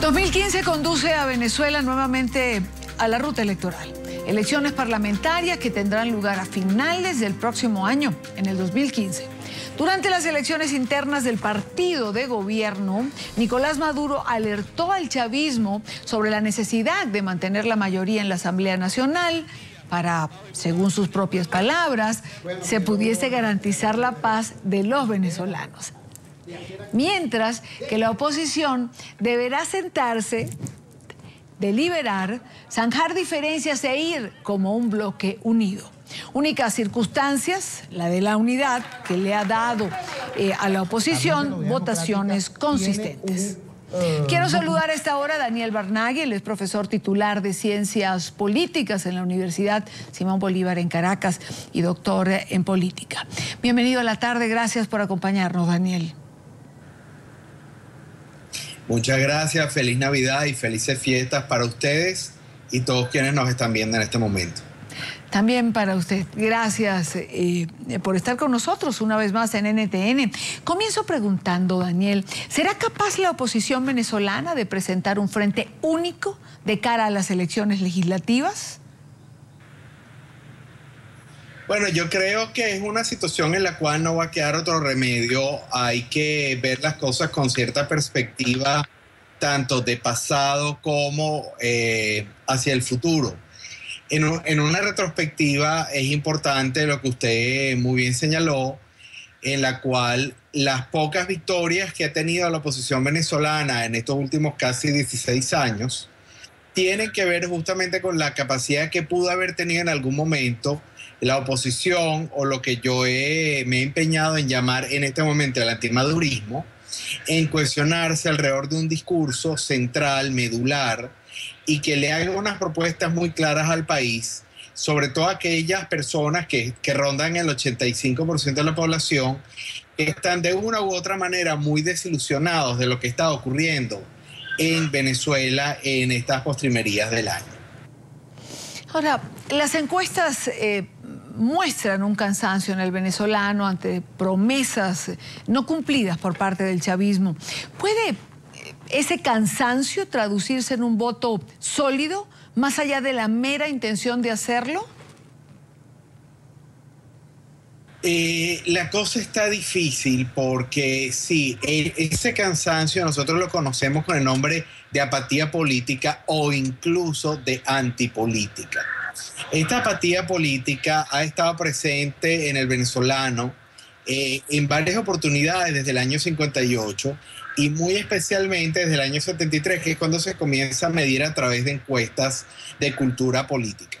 2015 conduce a Venezuela nuevamente a la ruta electoral. Elecciones parlamentarias que tendrán lugar a finales del próximo año, en el 2015. Durante las elecciones internas del partido de gobierno, Nicolás Maduro alertó al chavismo sobre la necesidad de mantener la mayoría en la Asamblea Nacional para, según sus propias palabras, se pudiese garantizar la paz de los venezolanos. Mientras que la oposición deberá sentarse, deliberar, zanjar diferencias e ir como un bloque unido. Únicas circunstancias, la de la unidad, que le ha dado a la oposición votaciones consistentes. Quiero saludar a esta hora a Daniel Barnaghi, él es profesor titular de Ciencias Políticas en la Universidad Simón Bolívar en Caracas y doctor en Política. Bienvenido a la tarde, gracias por acompañarnos, Daniel. Muchas gracias, feliz Navidad y felices fiestas para ustedes y todos quienes nos están viendo en este momento. También para usted, gracias por estar con nosotros una vez más en NTN. Comienzo preguntando, Daniel, ¿será capaz la oposición venezolana de presentar un frente único de cara a las elecciones legislativas? Bueno, yo creo que es una situación en la cual no va a quedar otro remedio. Hay que ver las cosas con cierta perspectiva, tanto de pasado como hacia el futuro. En una retrospectiva es importante lo que usted muy bien señaló, en la cual las pocas victorias que ha tenido la oposición venezolana en estos últimos casi 16 años tienen que ver justamente con la capacidad que pudo haber tenido en algún momento la oposición, o lo que yo me he empeñado en llamar en este momento el antimadurismo, en cuestionarse alrededor de un discurso central, medular, y que le haga unas propuestas muy claras al país, sobre todo a aquellas personas que rondan el 85% de la población, que están de una u otra manera muy desilusionados de lo que está ocurriendo en Venezuela en estas postrimerías del año. Ahora, las encuestas muestran un cansancio en el venezolano ante promesas no cumplidas por parte del chavismo. ¿Puede ese cansancio traducirse en un voto sólido, más allá de la mera intención de hacerlo? La cosa está difícil porque sí, ese cansancio nosotros lo conocemos con el nombre de apatía política o incluso de antipolítica. Esta apatía política ha estado presente en el venezolano en varias oportunidades desde el año 58 y muy especialmente desde el año 73, que es cuando se comienza a medir a través de encuestas de cultura política.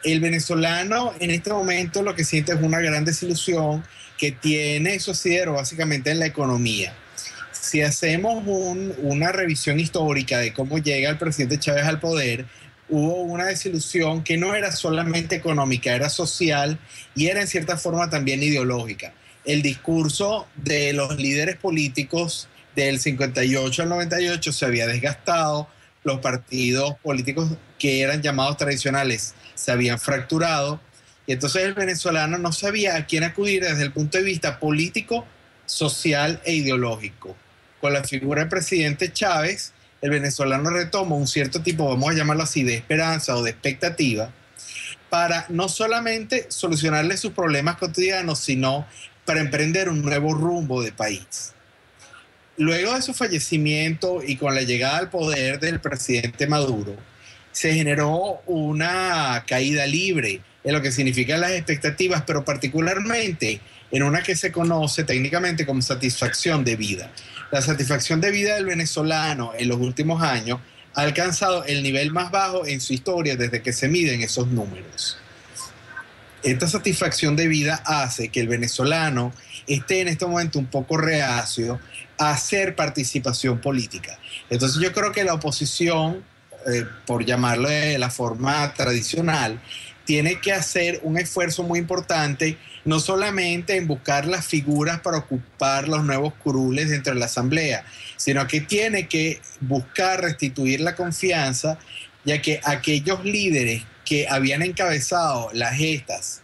El venezolano en este momento lo que siente es una gran desilusión que tiene su asidero básicamente en la economía. Si hacemos una revisión histórica de cómo llega el presidente Chávez al poder, hubo una desilusión que no era solamente económica, era social y era en cierta forma también ideológica. El discurso de los líderes políticos del 58 al 98 se había desgastado, los partidos políticos que eran llamados tradicionales se habían fracturado y entonces el venezolano no sabía a quién acudir desde el punto de vista político, social e ideológico. Con la figura del presidente Chávez, el venezolano retoma un cierto tipo, vamos a llamarlo así, de esperanza o de expectativa para no solamente solucionarle sus problemas cotidianos, sino para emprender un nuevo rumbo de país. Luego de su fallecimiento y con la llegada al poder del presidente Maduro, se generó una caída libre en lo que significan las expectativas, pero particularmente en una que se conoce técnicamente como satisfacción de vida. La satisfacción de vida del venezolano en los últimos años ha alcanzado el nivel más bajo en su historia desde que se miden esos números. Esta satisfacción de vida hace que el venezolano esté en este momento un poco reacio a hacer participación política. Entonces yo creo que la oposición, por llamarlo de la forma tradicional, tiene que hacer un esfuerzo muy importante, no solamente en buscar las figuras para ocupar los nuevos curules dentro de la Asamblea, sino que tiene que buscar restituir la confianza, ya que aquellos líderes que habían encabezado las gestas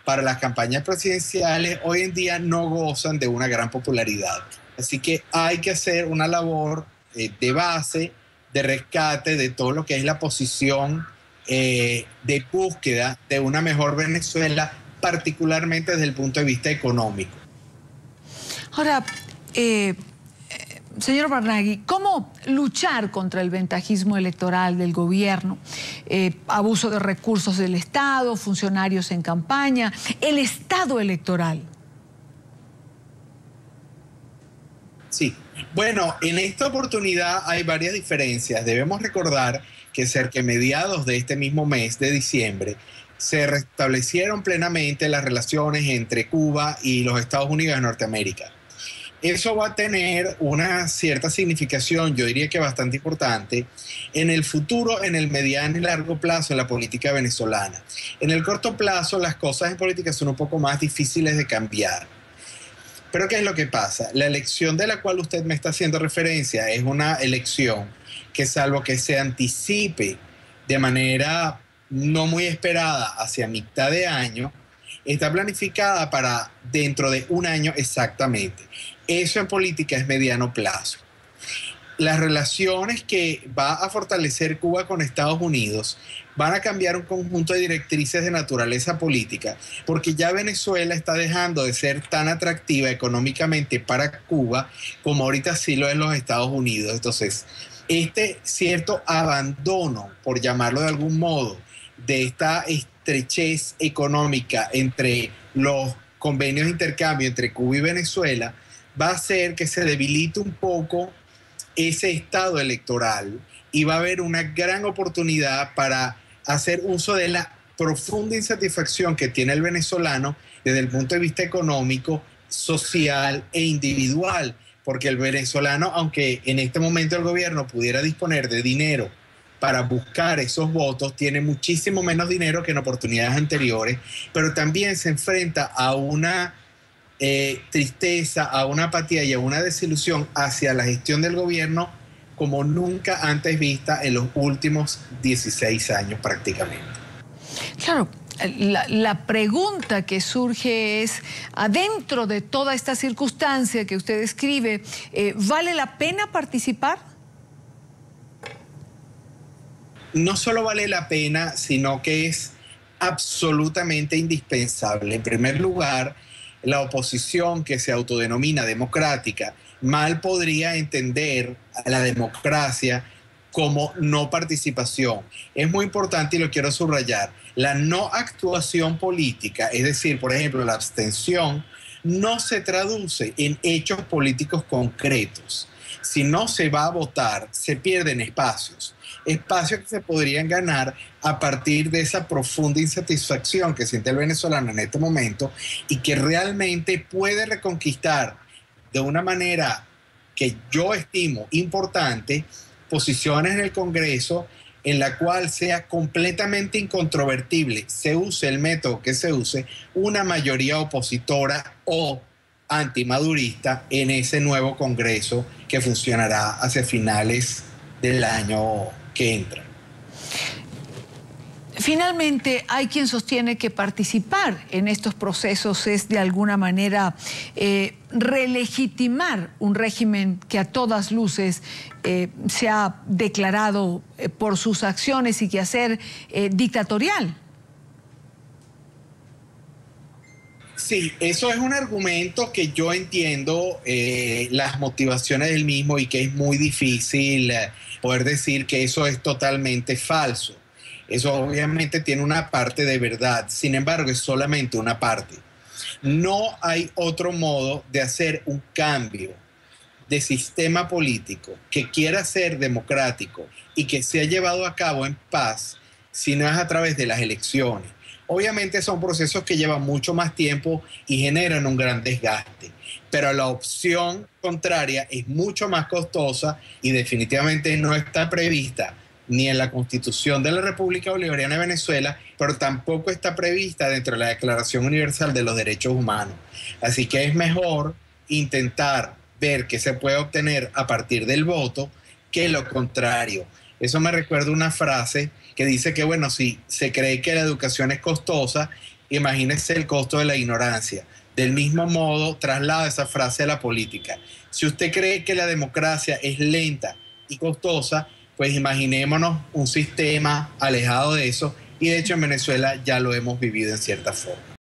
para las campañas presidenciales hoy en día no gozan de una gran popularidad. Así que hay que hacer una labor de base de rescate de todo lo que es la posición de búsqueda de una mejor Venezuela, particularmente desde el punto de vista económico. Ahora, señor Barnaghi, ¿cómo luchar contra el ventajismo electoral del gobierno? Abuso de recursos del Estado, funcionarios en campaña, el Estado electoral. Sí, bueno, en esta oportunidad hay varias diferencias. Debemos recordar que cerca de mediados de este mismo mes de diciembre se restablecieron plenamente las relaciones entre Cuba y los Estados Unidos de Norteamérica. Eso va a tener una cierta significación, yo diría que bastante importante, en el futuro, en el mediano y largo plazo de la política venezolana. En el corto plazo, las cosas en política son un poco más difíciles de cambiar. Pero ¿qué es lo que pasa? La elección de la cual usted me está haciendo referencia es una elección que, salvo que se anticipe de manera no muy esperada hacia mitad de año, está planificada para dentro de un año exactamente. Eso en política es mediano plazo. Las relaciones que va a fortalecer Cuba con Estados Unidos van a cambiar un conjunto de directrices de naturaleza política, porque ya Venezuela está dejando de ser tan atractiva económicamente para Cuba como ahorita sí lo es los Estados Unidos. Entonces, este cierto abandono, por llamarlo de algún modo, de esta estrechez económica entre los convenios de intercambio entre Cuba y Venezuela, va a hacer que se debilite un poco ese estado electoral y va a haber una gran oportunidad para hacer uso de la profunda insatisfacción que tiene el venezolano desde el punto de vista económico, social e individual, porque el venezolano, aunque en este momento el gobierno pudiera disponer de dinero para buscar esos votos, tiene muchísimo menos dinero que en oportunidades anteriores, pero también se enfrenta a una tristeza, a una apatía y a una desilusión hacia la gestión del gobierno como nunca antes vista en los últimos 16 años prácticamente. Claro, la pregunta que surge es, adentro de toda esta circunstancia que usted describe, ¿vale la pena participar? No solo vale la pena, sino que es absolutamente indispensable. En primer lugar, la oposición que se autodenomina democrática mal podría entender a la democracia como no participación. Es muy importante y lo quiero subrayar. La no actuación política, es decir, por ejemplo, la abstención, no se traduce en hechos políticos concretos. Si no se va a votar, se pierden espacios que se podrían ganar a partir de esa profunda insatisfacción que siente el venezolano en este momento y que realmente puede reconquistar de una manera que yo estimo importante posiciones en el Congreso en la cual sea completamente incontrovertible, se use el método que se use, una mayoría opositora o antimadurista en ese nuevo Congreso que funcionará hacia finales del año que entra. Finalmente, hay quien sostiene que participar en estos procesos es de alguna manera relegitimar un régimen que a todas luces se ha declarado por sus acciones y quehacer dictatorial. Sí, eso es un argumento que yo entiendo las motivaciones del mismo y que es muy difícil poder decir que eso es totalmente falso. Eso obviamente tiene una parte de verdad, sin embargo es solamente una parte. No hay otro modo de hacer un cambio de sistema político que quiera ser democrático y que sea llevado a cabo en paz si no es a través de las elecciones. Obviamente son procesos que llevan mucho más tiempo y generan un gran desgaste, pero la opción contraria es mucho más costosa y definitivamente no está prevista ni en la Constitución de la República Bolivariana de Venezuela, pero tampoco está prevista dentro de la Declaración Universal de los Derechos Humanos. Así que es mejor intentar ver qué se puede obtener a partir del voto que lo contrario. Eso me recuerda una frase que dice que, bueno, si se cree que la educación es costosa, imagínese el costo de la ignorancia. Del mismo modo, traslada esa frase a la política. Si usted cree que la democracia es lenta y costosa, pues imaginémonos un sistema alejado de eso, y de hecho en Venezuela ya lo hemos vivido en cierta forma.